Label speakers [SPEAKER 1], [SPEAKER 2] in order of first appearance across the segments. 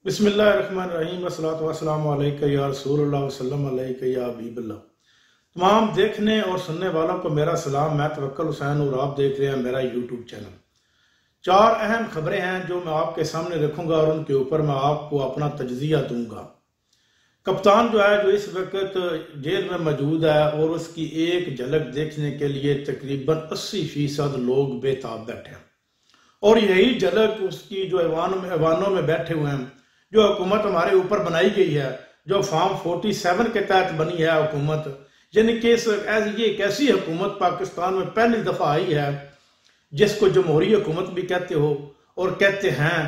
[SPEAKER 1] बिस्मिल्लाहिर्रहमानिर्रहीम अस्सलातु वस्सलामु अलैका या रसूलुल्लाह वसल्लम अलैका या हबीबल्लाह। तमाम देखने और सुनने वालों को मेरा सलाम। मैं तवक्कुल हुसैन और आप देख रहे हैं मेरा यूट्यूब चैनल। चार अहम खबरें हैं जो मैं आपके सामने रखूंगा और उनके ऊपर मैं आपको अपना तजज़िया दूंगा। कप्तान जो है, जो इस वक्त जेल में मौजूद है और उसकी एक झलक देखने के लिए तकरीबन 80% लोग बेताब बैठे हैं। और यही झलक उसकी जो ऐवानों में बैठे हुए हैं, जो हुकूमत हमारे ऊपर बनाई गई है, जो फॉर्म 47 के तहत बनी है हुकूमत, यानी कि ये एक ऐसी हुकूमत पाकिस्तान में पहली दफा आई है जिसको जमहूरी हुकूमत भी कहते हो और कहते हैं,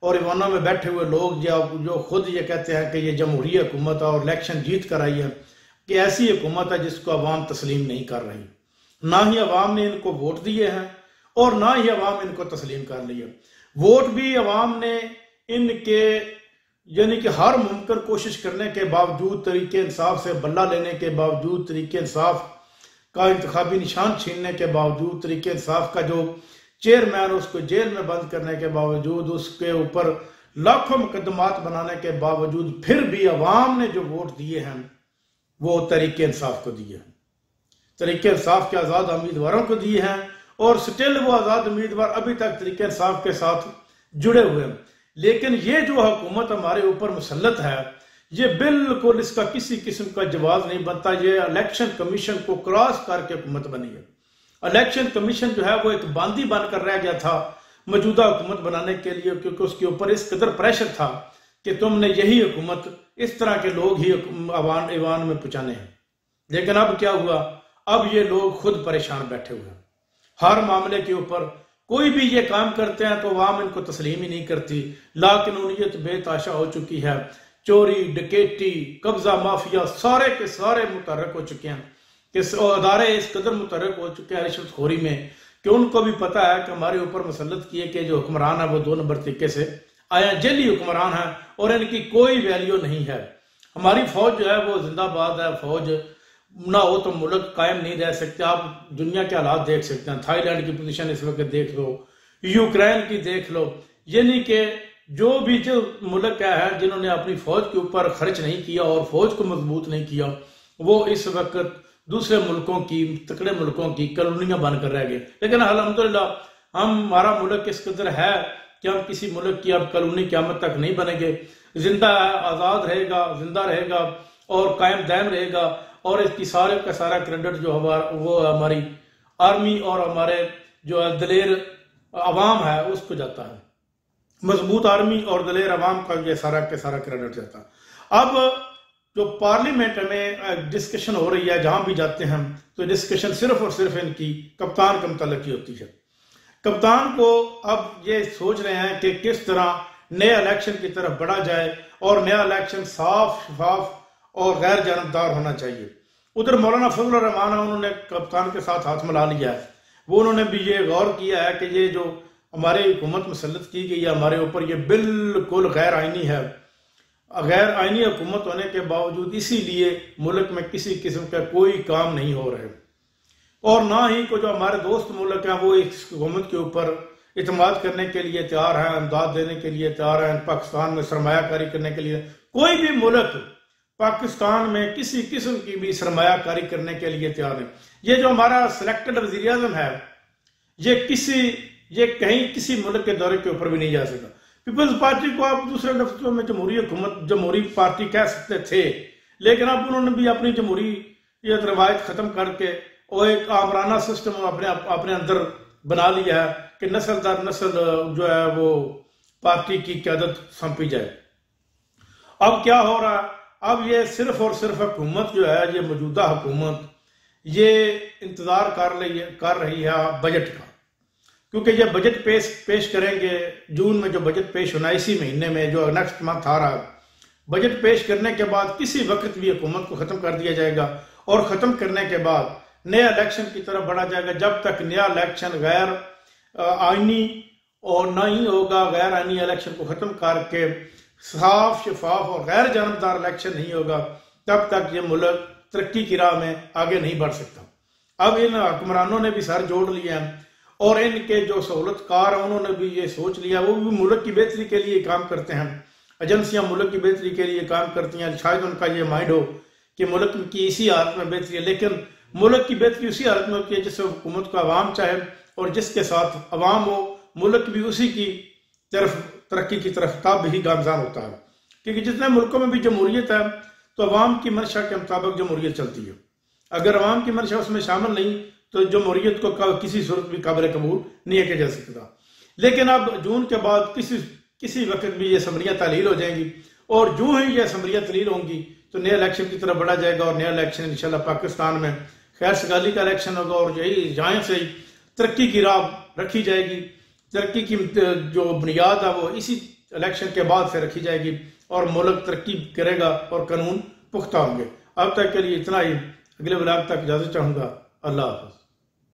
[SPEAKER 1] और ऐवानों में बैठे हुए लोग जो खुद ये कहते हैं कि ये जमहूरी हुकूमत और इलेक्शन जीत कर आई है, कि ऐसी हुकूमत है जिसको अवाम तस्लीम नहीं कर रही। ना ही अवाम ने इनको वोट दिए हैं और ना ही अवाम इनको तस्लीम कर लिया। वोट भी अवाम ने इनके यानी कि हर मुमकिन कोशिश करने के बावजूद, तरीके इंसाफ से बल्ला लेने के बावजूद, तरीके इंसाफ का इंतखाबी निशान छीनने के बावजूद, तरीके इंसाफ का जो चेयरमैन उसको जेल में बंद करने के बावजूद, उसके ऊपर लाखों मुकदमात बनाने के बावजूद, फिर भी अवाम ने जो वोट दिए हैं वो तरीके इंसाफ को दिए हैं। तरीके इंसाफ के आज़ाद उम्मीदवारों को दिए हैं और स्टिल वो आज़ाद उम्मीदवार अभी तक तरीके इंसाफ के साथ जुड़े हुए हैं। लेकिन ये जो हुकूमत हमारे ऊपर मुसल्लत है, ये बिल्कुल इसका किसी किस्म का जवाब नहीं बनता। ये इलेक्शन कमीशन को क्रॉस करके हुकूमत बनी है। इलेक्शन कमीशन जो है वो एक बांदी बनकर रह गया था मौजूदा हुकूमत बनाने के लिए, क्योंकि उसके ऊपर इस कदर प्रेशर था कि तुमने यही हुकूमत, इस तरह के लोग ही ईवान में पहुंचाने हैं। लेकिन अब क्या हुआ, अब ये लोग खुद परेशान बैठे हुए हैं। हर मामले के ऊपर कोई भी ये काम करते हैं तो अवाम इनको तस्लीम ही नहीं करती। लाकिनूनियत बेताशा हो चुकी है। चोरी, डकैती, कब्जा, माफिया सारे के सारे मुतहर्रिक हो चुके हैं कि अदारे इस कदर मुतहर्रिक हो चुके हैं रिश्वतखोरी में कि उनको भी पता है कि हमारे ऊपर मुसल्लत किए कि जो हुक्मरान है वो 2 नंबर तरीके से आया, जेली हुक्मरान है और इनकी कोई वैल्यू नहीं है। हमारी फौज जो है वो जिंदाबाद है। फौज ना हो तो मुल्क कायम नहीं रह सकते। आप दुनिया के हालात देख सकते हैं, थाईलैंड की पोजीशन इस वक्त देख लो, यूक्रेन की देख लो। यानी कि जो मुल्क है जिन्होंने अपनी फौज के ऊपर खर्च नहीं किया और फौज को मजबूत नहीं किया, वो इस वक्त दूसरे मुल्कों की, तकड़े मुल्कों की कॉलोनियां बनकर रह गए। लेकिन अल्हम्दुलिल्लाह हमारा मुल्क इस कदर है कि हम किसी मुल्क की अब कॉलोनी क़यामत तक नहीं बनेंगे। जिंदा है, आज़ाद रहेगा, जिंदा रहेगा और कायम दायम रहेगा। और इसकी सारे का सारा क्रेडिट जो वो हमारी आर्मी और हमारे जो दलेर अवाम है उसको जाता है। मजबूत आर्मी और दलेर अवाम का ये सारा के सारा क्रेडिट जाता है। अब जो पार्लियामेंट में डिस्कशन हो रही है, जहां भी जाते हैं तो डिस्कशन सिर्फ और सिर्फ इनकी कप्तान के मुतल्लिक ही होती है। कप्तान को अब ये सोच रहे हैं कि किस तरह नए इलेक्शन की तरफ बढ़ा जाए और नया इलेक्शन साफ शफाफ और गैर जानबदार होना चाहिए। उधर मौलाना फजल रहमान है, उन्होंने कप्तान के साथ हाथ मिला लिया है। वो उन्होंने भी ये गौर किया है कि ये जो हमारे हुकूमत मुसल्लत की गई है हमारे ऊपर, ये बिल्कुल गैर आइनी है। गैर आइनी हुकूमत होने के बावजूद इसीलिए मुल्क में किसी किस्म का कोई काम नहीं हो रहे और ना ही को जो हमारे दोस्त मुल्क हैं वो इस हुकूमत के ऊपर इतमाद करने के लिए तैयार है, इमदाद देने के लिए तैयार है, पाकिस्तान में सरमायाकारी करने के लिए। कोई भी मुल्क पाकिस्तान में किसी किस्म की भी सरमायाकारी करने के लिए तैयार है। ये जो हमारा सिलेक्टेड वज़ीर आज़म है, ये कहीं किसी मुल्क के दौरे के ऊपर भी नहीं जा सकता। पीपल्स पार्टी को आप दूसरे लफ्जों में जमहूरी हुकूमत, जमहूरी पार्टी कह सकते थे, लेकिन अब उन्होंने भी अपनी जमहूरी रवायत खत्म करके और एक आमराना सिस्टम अपने अंदर बना लिया है कि नस्ल दर नस्ल जो है वो पार्टी की क़यादत सौंपी जाए। अब क्या हो रहा है, अब ये सिर्फ और सिर्फ हुकूमत जो है, ये मौजूदा हुकूमत ये इंतजार कर रही है बजट का, क्योंकि ये बजट पेश करेंगे जून में। जो बजट पेश होना इसी महीने में, जो नेक्स्ट मंथ आ रहा है, बजट पेश करने के बाद किसी वक्त भी हुकूमत को खत्म कर दिया जाएगा और खत्म करने के बाद नया इलेक्शन की तरफ बढ़ा जाएगा। जब तक नया इलेक्शन गैर आईनी और ना ही होगा, गैर आईनी इलेक्शन को खत्म करके साफ शफाफ और गैर जानबदार इलेक्शन नहीं होगा, तब तक ये मुल्क तरक्की की राह में आगे नहीं बढ़ सकता। अब इन हुक्मरानों ने भी सर जोड़ लिया है और इनके जो सहूलतकार हैं उन्होंने भी ये सोच लिया, वो भी मुल्क की बेहतरी के लिए काम करते हैं। एजेंसियां मुल्क की बेहतरी के लिए काम करती हैं, शायद उनका ये माइंड हो कि मुल्क की इसी हालत में बेहतरी है, लेकिन मुल्क की बेहतरी उसी हालत में होती है जिससे हुकूमत को आवाम चाहे और जिसके साथ अवाम हो, मुल्क भी उसी की तरफ तरक्की की तरफ तब ही गामजान होता है। क्योंकि जितने मुल्कों में भी जमहूरियत है तो अवाम की मंशा के मुताबिक जमहूरियत चलती है। अगर अवाम की मंशा उसमें शामिल नहीं तो जमहूरियत को किसी सूरत भी काबिल कबूल नहीं किया जा सकता। लेकिन अब जून के बाद किसी वक्त भी ये असम्बलियाँ तहलील हो जाएंगी और जो ही ये असम्बलियाँ तहलील होंगी तो नए इलेक्शन की तरफ बढ़ा जाएगा और नया इलेक्शन इंशाल्लाह पाकिस्तान में खैर सगाली का इलेक्शन होगा और यही यहाँ से तरक्की की राह रखी जाएगी। तरक्की की जो बुनियाद है वो इसी इलेक्शन के बाद से रखी जाएगी और मुल्क तरक्की करेगा और कानून पुख्ता होंगे। अब तक के लिए इतना ही, अगले ब्लॉग तक इजाजत चाहूँगा। अल्लाह हाफ़िज़।